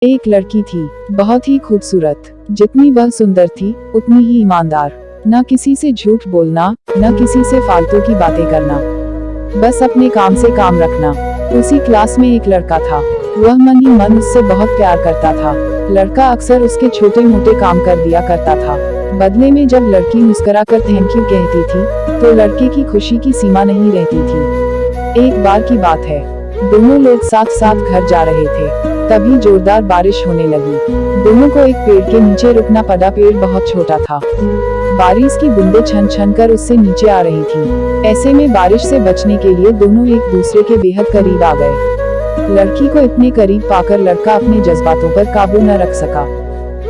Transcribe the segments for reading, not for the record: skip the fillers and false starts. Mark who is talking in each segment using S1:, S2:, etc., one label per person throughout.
S1: एक लड़की थी, बहुत ही खूबसूरत। जितनी वह सुंदर थी उतनी ही ईमानदार। न किसी से झूठ बोलना, न किसी से फालतू की बातें करना, बस अपने काम से काम रखना। उसी क्लास में एक लड़का था। वह मन ही मन उससे बहुत प्यार करता था। लड़का अक्सर उसके छोटे मोटे काम कर दिया करता था। बदले में जब लड़की मुस्कुराकर थैंक यू कहती थी तो लड़के की खुशी की सीमा नहीं रहती थी। एक बार की बात है, दोनों लोग साथ साथ घर जा रहे थे, तभी जोरदार बारिश होने लगी। दोनों को एक पेड़ के नीचे रुकना पड़ा। पेड़ बहुत छोटा था। बारिश की बूंदें छन छन कर उससे नीचे आ रही थी। ऐसे में बारिश से बचने के लिए दोनों एक दूसरे के बेहद करीब आ गए। लड़की को इतने करीब पाकर लड़का अपने जज्बातों पर काबू न रख सका।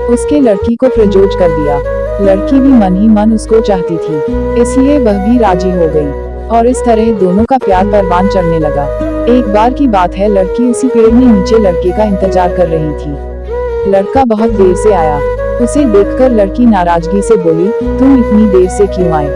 S1: उसके लड़की को प्रपोज कर दिया। लड़की भी मन ही मन उसको चाहती थी, इसलिए वह भी राजी हो गई और इस तरह दोनों का प्यार परवान चढ़ने लगा। एक बार की बात है, लड़की उसी पेड़ में नीचे लड़के का इंतजार कर रही थी। लड़का बहुत देर से आया। उसे देखकर लड़की नाराजगी से बोली, तुम इतनी देर से क्यों आए?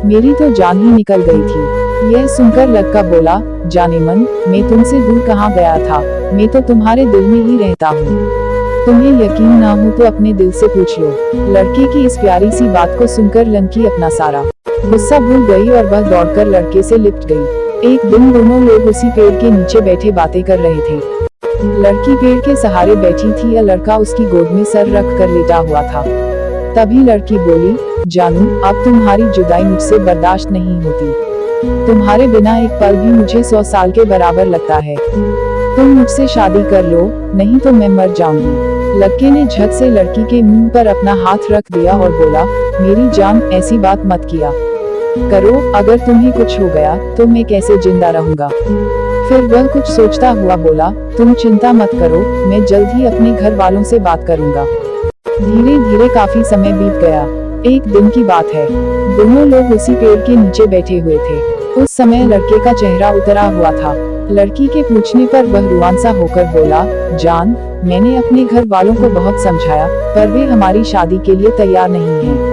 S1: मेरी तो जान ही निकल गई थी। यह सुनकर लड़का बोला, जाने मन, मैं तुमसे दूर कहाँ गया था, मैं तो तुम्हारे दिल में ही रहता हूँ। तुम्हें यकीन ना हो तो अपने दिल से पूछ लो। लड़के की इस प्यारी सी बात को सुनकर लड़की अपना सारा गुस्सा भूल गई और वह दौड़कर लड़के से लिपट गई। एक दिन दोनों लोग उसी पेड़ के नीचे बैठे बातें कर रहे थे। लड़की पेड़ के सहारे बैठी थी और लड़का उसकी गोद में सर रख कर लेटा हुआ था। तभी लड़की बोली, जानू, अब तुम्हारी जुदाई मुझसे बर्दाश्त नहीं होती। तुम्हारे बिना एक पल भी मुझे 100 साल के बराबर लगता है। तुम मुझसे शादी कर लो, नहीं तो मैं मर जाऊंगी। लड़के ने झट से लड़की के मुंह पर अपना हाथ रख दिया और बोला, मेरी जान, ऐसी बात मत किया करो। अगर तुम्हें कुछ हो गया तो मैं कैसे जिंदा रहूंगा? फिर वह कुछ सोचता हुआ बोला, तुम चिंता मत करो, मैं जल्द ही अपने घर वालों से बात करूंगा। धीरे धीरे काफी समय बीत गया। एक दिन की बात है, दोनों लोग उसी पेड़ के नीचे बैठे हुए थे। उस समय लड़के का चेहरा उतरा हुआ था। लड़की के पूछने पर वह रुआन सा होकर बोला, जान, मैंने अपने घर वालों को बहुत समझाया, पर वे हमारी शादी के लिए तैयार नहीं हैं।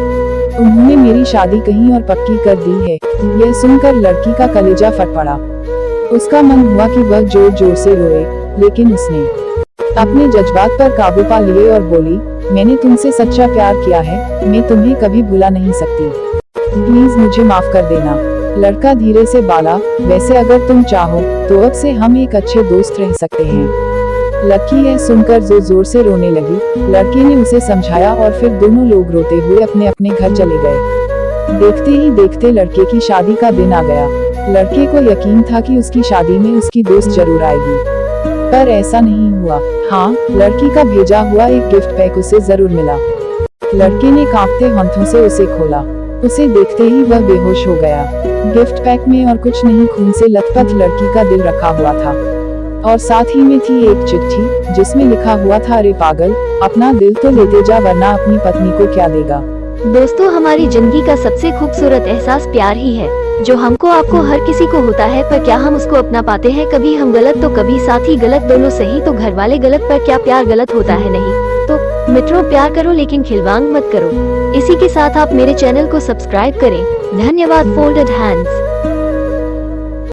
S1: उन्होंने मेरी शादी कहीं और पक्की कर दी है। यह सुनकर लड़की का कलेजा फट पड़ा। उसका मन हुआ कि वह जोर जोर से रोए, लेकिन उसने अपने जज्बात पर काबू पा लिए और बोली, मैंने तुमसे सच्चा प्यार किया है, मैं तुम्हें कभी भुला नहीं सकती। प्लीज मुझे माफ कर देना। लड़का धीरे से बोला, वैसे अगर तुम चाहो तो अब से हम एक अच्छे दोस्त रह सकते हैं। लड़की यह सुनकर जोर जोर से रोने लगी। लड़के ने उसे समझाया और फिर दोनों लोग रोते हुए अपने अपने घर चले गए। देखते ही देखते लड़के की शादी का दिन आ गया। लड़के को यकीन था कि उसकी शादी में उसकी दोस्त जरूर आएगी, पर ऐसा नहीं हुआ। हाँ, लड़की का भेजा हुआ एक गिफ्ट पैक उसे जरूर मिला। लड़के ने कांपते हाथों से उसे खोला। उसे देखते ही वह बेहोश हो गया। गिफ्ट पैक में और कुछ नहीं, खून से लथपथ लड़की का दिल रखा हुआ था और साथ ही में थी एक चिट्ठी जिसमें लिखा हुआ था, अरे पागल, अपना दिल तो लेते जा, वरना अपनी पत्नी को क्या देगा।
S2: दोस्तों, हमारी जिंदगी का सबसे खूबसूरत एहसास प्यार ही है, जो हमको आपको हर किसी को होता है, पर क्या हम उसको अपना पाते हैं? कभी हम गलत तो कभी साथी गलत, दोनों सही तो घर वाले गलत, पर क्या प्यार गलत होता है? नहीं। तो मित्रों, प्यार करो लेकिन खिलवाड़ मत करो। इसी के साथ आप मेरे चैनल को सब्सक्राइब करें। धन्यवाद। Folded hands.